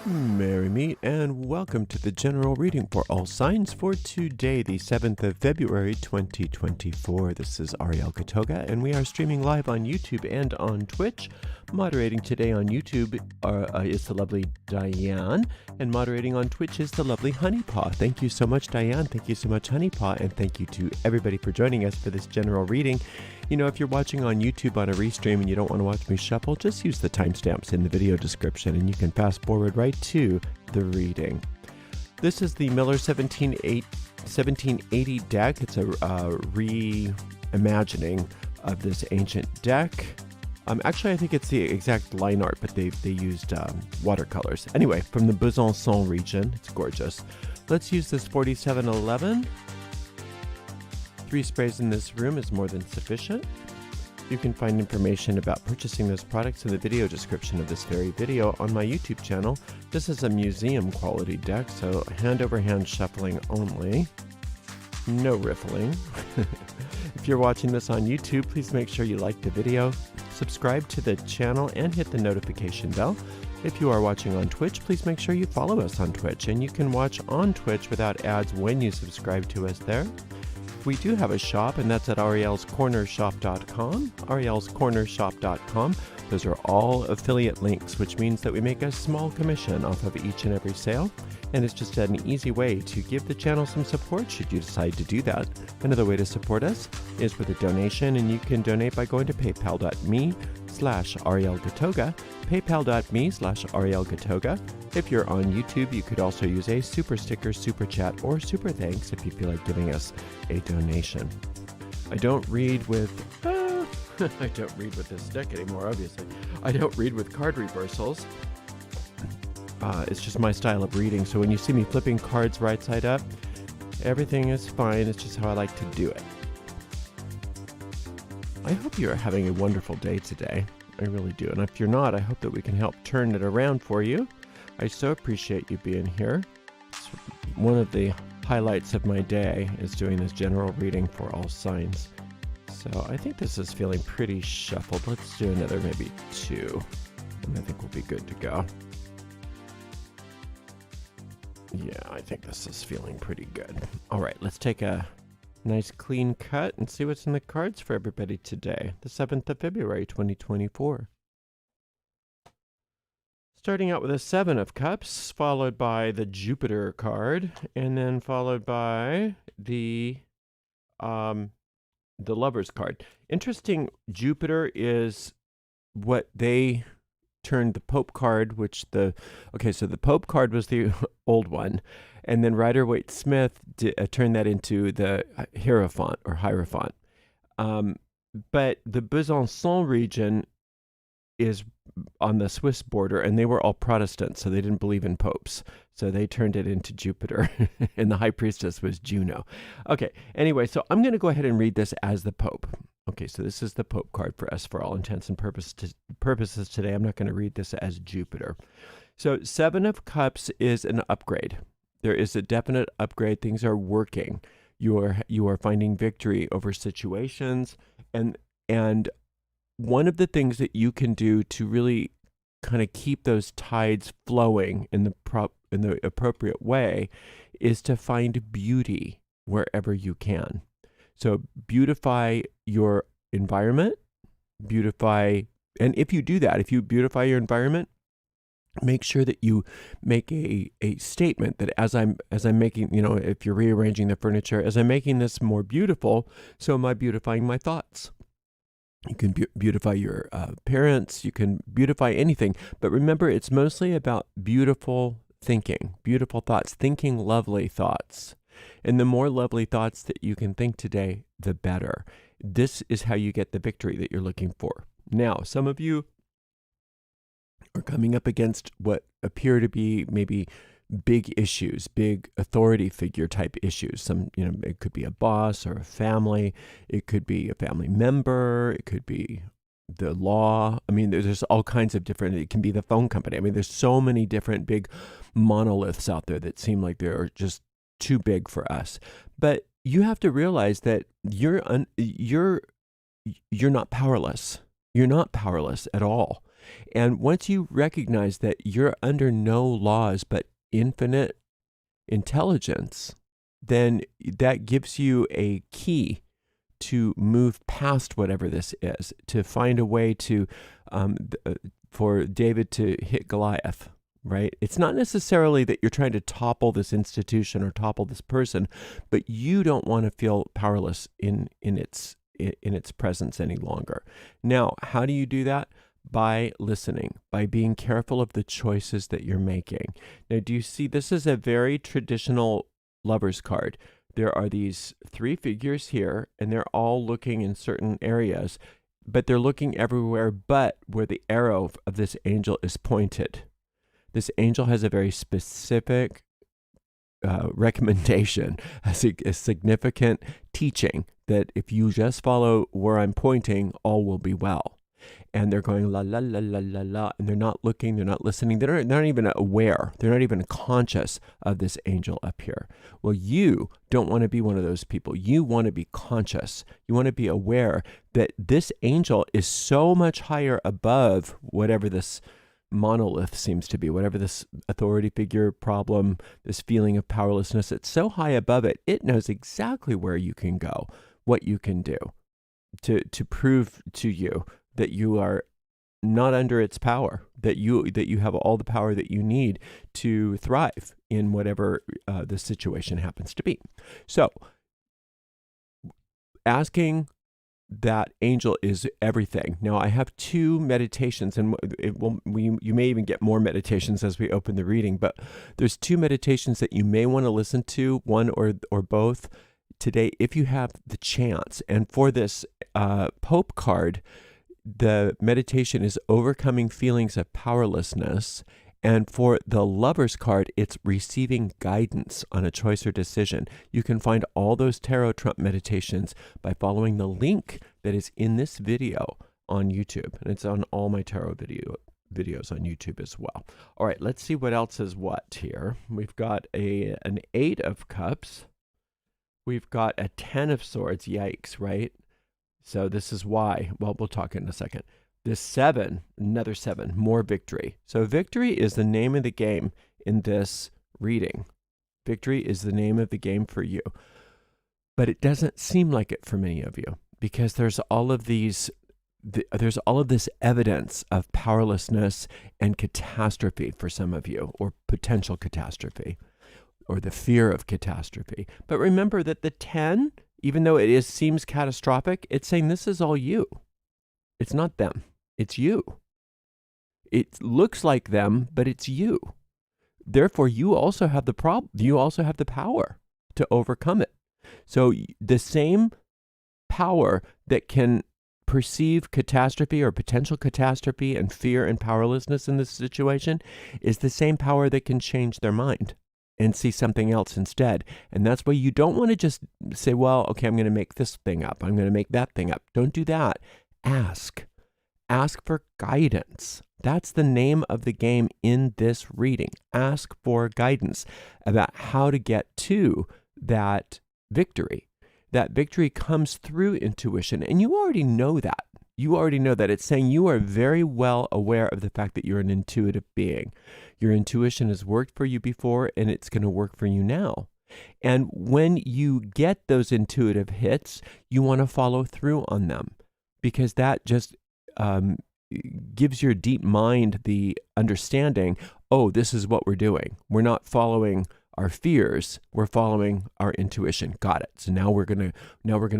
Merry meet and welcome to the general reading for all signs for today, the 7th of February 2024. This is Ariel and we are streaming live on YouTube and on Twitch. Moderating today on YouTube is the lovely Diane, and moderating on Twitch is the lovely Honeypaw. Thank you so much, Diane. Thank you so much, Honeypaw, and thank you to everybody for joining us for this general reading. You know, if you're watching on YouTube on a restream and you don't want to watch me shuffle, just use the timestamps in the video description and you can fast forward right to the reading. This is the Miller 1780 deck. It's a reimagining of this ancient deck. Actually, I think it's the exact line art, but they used watercolors. Anyway, from the Besançon region. It's gorgeous. Let's use this 4711. 3 sprays in this room is more than sufficient. You can find information about purchasing those products in the video description of this very video on my YouTube channel. This is a museum quality deck, so hand over hand shuffling only. No riffling. If you're watching this on YouTube, please make sure you like the video, subscribe to the channel, and hit the notification bell. If you are watching on Twitch, please make sure you follow us on Twitch, and you can watch on Twitch without ads when you subscribe to us there. We do have a shop, and that's at arielscornershop.com, arielscornershop.com. Those are all affiliate links, which means that we make a small commission off of each and every sale, and it's just an easy way to give the channel some support should you decide to do that. Another way to support us is with a donation, and you can donate by going to paypal.me/arielgatoga, paypal.me/arielgatoga. If you're on YouTube, you could also use a super sticker, super chat, or super thanks if you feel like giving us a donation. I don't read with I don't read with this deck anymore, obviously. I don't read with card reversals. It's just my style of reading, so when you see me flipping cards right side up, everything is fine. It's just how I like to do it. I hope you're having a wonderful day today. I really do. And if you're not, I hope that we can help turn it around for you. I so appreciate you being here. It's one of the highlights of my day is doing this general reading for all signs. So I think this is feeling pretty shuffled. Let's do another maybe 2, and I think we'll be good to go. Yeah, I think this is feeling pretty good. All right, let's take a nice clean cut and see what's in the cards for everybody today, the 7th of February, 2024. Starting out with a 7 of Cups, followed by the Jupiter card, and then followed by the Lover's card. Interesting, Jupiter is what they turned the Pope card, so the Pope card was the old one, and then Rider-Waite-Smith turned that into the Hierophant or Hierophant. But the Besançon region is on the Swiss border, and they were all Protestants, so they didn't believe in popes. So they turned it into Jupiter, and the high priestess was Juno. Okay, anyway, so I'm going to go ahead and read this as the Pope. Okay, so this is the Pope card for us for all intents and purposes today. I'm not going to read this as Jupiter. So 7 of Cups is an upgrade. There is a definite upgrade. Things are working. You are finding victory over situations, and one of the things that you can do to really kind of keep those tides flowing in the appropriate way is to find beauty wherever you can. So beautify your environment, and if you do that, if you beautify your environment, make sure that you make a statement that as I'm making, if you're rearranging the furniture, as I'm making this more beautiful, so am I beautifying my thoughts. You can beautify your appearance, you can beautify anything, but remember, it's mostly about beautiful thinking, beautiful thoughts, thinking lovely thoughts. And the more lovely thoughts that you can think today, the better. This is how you get the victory that you're looking for. Now, some of you are coming up against what appear to be maybe big issues, big authority figure type issues. It could be a boss or a family. It could be a family member. It could be the law. I mean, there's all kinds of different, it can be the phone company. I mean, there's so many different big monoliths out there that seem like they're just too big for us. But you have to realize that you're not powerless. You're not powerless at all. And once you recognize that you're under no laws but infinite intelligence, then that gives you a key to move past whatever this is, to find a way to, for David to hit Goliath, right? It's not necessarily that you're trying to topple this institution or topple this person, but you don't want to feel powerless in its presence any longer. Now, how do you do that? By listening, by being careful of the choices that you're making. Now, do you see, this is a very traditional Lover's card. There are these three figures here, and they're all looking in certain areas, but they're looking everywhere but where the arrow of this angel is pointed. This angel has a very specific recommendation, a significant teaching that if you just follow where I'm pointing, all will be well. And they're going la la la la la la, and they're not looking, they're not listening, they're not even aware, they're not even conscious of this angel up here. Well, you don't want to be one of those people. You want to be conscious. You want to be aware that this angel is so much higher above whatever this monolith seems to be, whatever this authority figure problem, this feeling of powerlessness. It's so high above it, it knows exactly where you can go, what you can do to prove to you that you are not under its power, that you have all the power that you need to thrive in whatever the situation happens to be. So, asking that angel is everything. Now, I have two meditations, and you may even get more meditations as we open the reading, but there's two meditations that you may want to listen to, one or both today, if you have the chance. And for this Pope card, the meditation is overcoming feelings of powerlessness. And for the Lover's card, it's receiving guidance on a choice or decision. You can find all those Tarot Trump meditations by following the link that is in this video on YouTube. And it's on all my tarot videos on YouTube as well. All right, let's see what else is what here. We've got an 8 of Cups. We've got a 10 of Swords. Yikes, right? So this is why. Well, we'll talk in a second. This 7, another 7, more victory. So victory is the name of the game in this reading. Victory is the name of the game for you. But it doesn't seem like it for many of you, because there's all of this evidence of powerlessness and catastrophe for some of you, or potential catastrophe, or the fear of catastrophe. But remember that the 10, even though it seems catastrophic, it's saying this is all you. It's not them. It's you. It looks like them, but it's you. Therefore, you also have the problem. You also have the power to overcome it. So the same power that can perceive catastrophe or potential catastrophe and fear and powerlessness in this situation is the same power that can change their mind and see something else instead. And that's why you don't want to just say, well, okay, I'm going to make this thing up. I'm going to make that thing up. Don't do that. Ask. Ask for guidance. That's the name of the game in this reading. Ask for guidance about how to get to that victory. That victory comes through intuition, and you already know that. You already know that. It's saying you are very well aware of the fact that you're an intuitive being. Your intuition has worked for you before, and it's going to work for you now. And when you get those intuitive hits, you want to follow through on them, because that just gives your deep mind the understanding, oh, this is what we're doing. We're not following our fears, we're following our intuition. Got it. So now we're gonna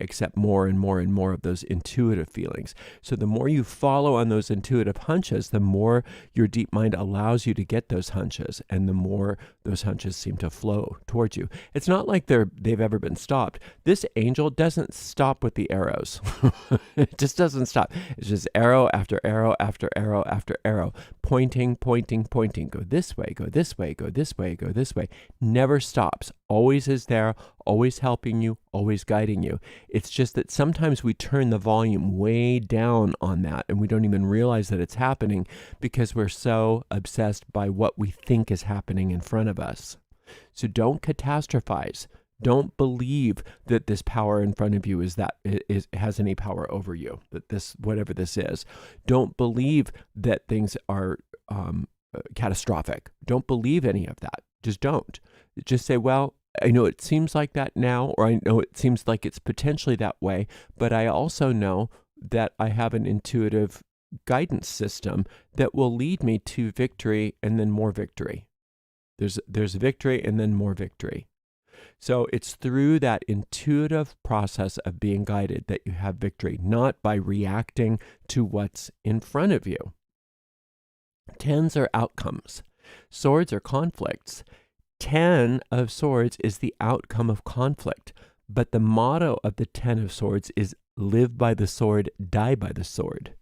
accept more and more and more of those intuitive feelings. So the more you follow on those intuitive hunches, the more your deep mind allows you to get those hunches, and the more those hunches seem to flow towards you. It's not like they've ever been stopped. This angel doesn't stop with the arrows. It just doesn't stop. It's just arrow after arrow after arrow after arrow, pointing, pointing, pointing. Go this way, go this way, go this way, go this way. Never stops, always is there, always helping you, always guiding you. It's just that sometimes we turn the volume way down on that, and we don't even realize that it's happening because we're so obsessed by what we think is happening in front of us. So don't catastrophize. Don't believe that this power in front of you has any power over you, that this, whatever this is. Don't believe that things are catastrophic. Don't believe any of that. Just don't. Just say, well, I know it seems like that now, or I know it seems like it's potentially that way, but I also know that I have an intuitive guidance system that will lead me to victory and then more victory. There's victory and then more victory. So it's through that intuitive process of being guided that you have victory, not by reacting to what's in front of you. 10s are outcomes. Swords are conflicts. 10 of swords is the outcome of conflict, but the motto of the 10 of swords is live by the sword, die by the sword.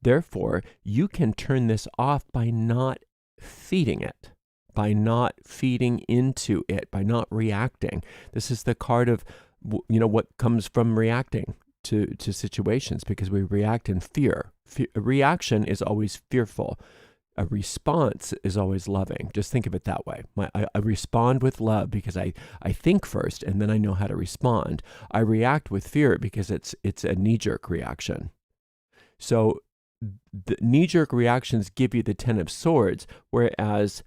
Therefore, you can turn this off by not feeding it, by not feeding into it, by not reacting. This is the card of, what comes from reacting to situations, because we react in fear. A reaction is always fearful. A response is always loving. Just think of it that way. I respond with love because I think first, and then I know how to respond. I react with fear because it's a knee-jerk reaction. So the knee-jerk reactions give you the 10 of swords, whereas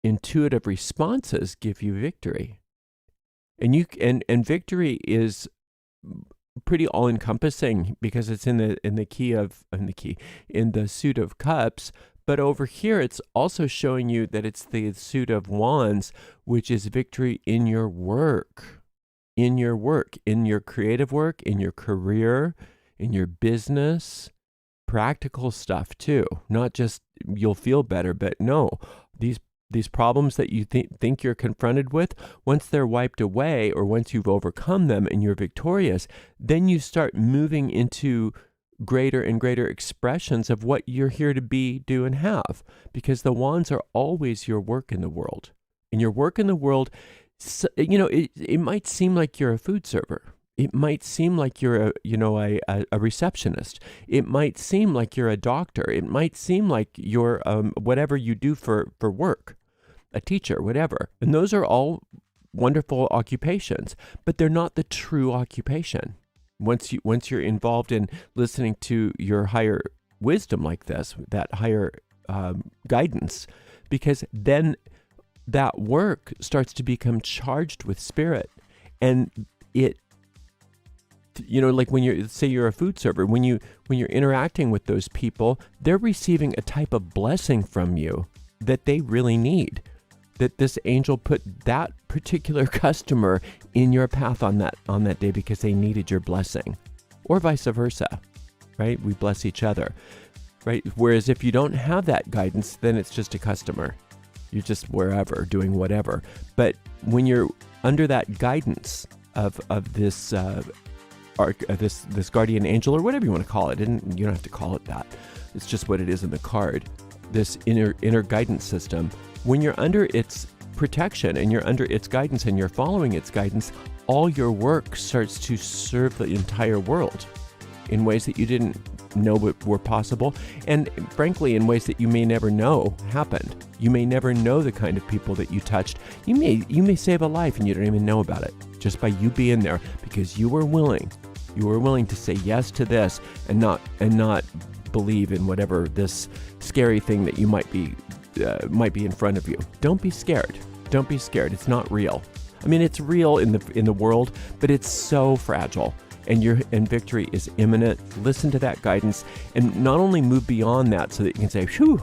intuitive responses give you victory. And victory is pretty all-encompassing because it's in the suit of cups. But over here, it's also showing you that it's the suit of wands, which is victory in your work, in your creative work, in your career, in your business, practical stuff too. Not just you'll feel better, but no, these problems that you think you're confronted with, once they're wiped away or once you've overcome them and you're victorious, then you start moving into greater and greater expressions of what you're here to be, do, and have, because the wands are always your work in the world. And your work in the world, it might seem like you're a food server. It might seem like you're a receptionist. It might seem like you're a doctor. It might seem like you're whatever you do for work, a teacher, whatever. And those are all wonderful occupations, but they're not the true occupation. Once you're involved in listening to your higher wisdom like this, that higher guidance, because then that work starts to become charged with spirit, and it, like when you're a food server, when you're interacting with those people, they're receiving a type of blessing from you that they really need. That this angel put that particular customer in your path on that day because they needed your blessing, or vice versa, right? We bless each other, right? Whereas if you don't have that guidance, then it's just a customer. You're just wherever doing whatever. But when you're under that guidance of this this guardian angel, or whatever you want to call it, and you don't have to call it that. It's just what it is in the card. This inner guidance system. When you're under its protection and you're under its guidance and you're following its guidance, all your work starts to serve the entire world in ways that you didn't know were possible, and frankly, in ways that you may never know happened. You may never know the kind of people that you touched. You may save a life and you don't even know about it, just by you being there, because you were willing to say yes to this and not believe in whatever this scary thing that you might be in front of you. Don't be scared. Don't be scared. It's not real. I mean, it's real in the world, but it's so fragile. And victory is imminent. Listen to that guidance, and not only move beyond that so that you can say, "Phew,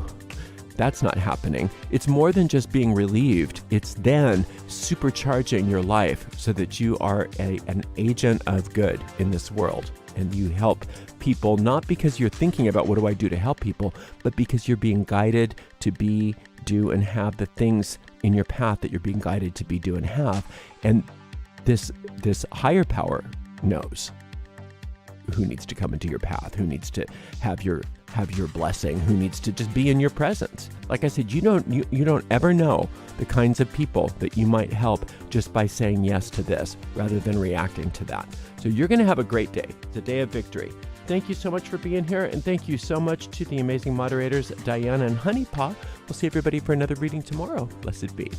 that's not happening." It's more than just being relieved. It's then supercharging your life so that you are an agent of good in this world, and you help people, not because you're thinking about what do I do to help people, but because you're being guided to be, do, and have the things in your path that you're being guided to be, do, and have. And this higher power knows who needs to come into your path, who needs to have your blessing, who needs to just be in your presence. Like I said, you don't ever know the kinds of people that you might help just by saying yes to this rather than reacting to that. So you're going to have a great day. It's a day of victory. Thank you so much for being here, and thank you so much to the amazing moderators, Diana and Honeypaw. We'll see everybody for another reading tomorrow. Blessed be.